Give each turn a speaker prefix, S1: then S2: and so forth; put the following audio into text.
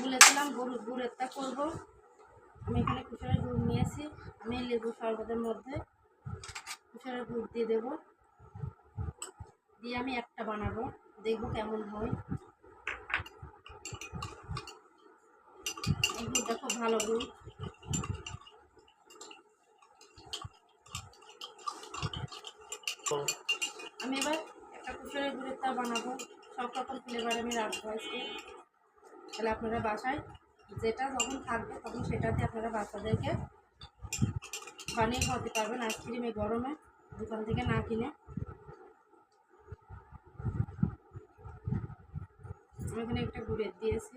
S1: বলেছিলাম গুড়েরটা করব। আমি এখানে কুসুমের গুড় নিয়েছি। আমি লেবু শরবতের মধ্যে কুসুমের গুড় দিয়ে দেবো, দিয়ে আমি একটা বানাবো, দেখবো কেমন হয়। এই গুড়টা খুব ভালো গুড়। আমি এবার একটা কুসুমের গুড়ের তা বানাবো, সব রকম ফ্লেভার আমি রাখবো আজকে। তাহলে আপনারা বাসায় যেটা যখন থাকবে তখন সেটাতে আপনারা বাচ্চাদেরকে বানিয়ে খাওয়াতে পারবেন আইসক্রিম এই গরমে, দোকান থেকে না কিনে। আমি এখানে একটা গুড়ের দিয়েছি।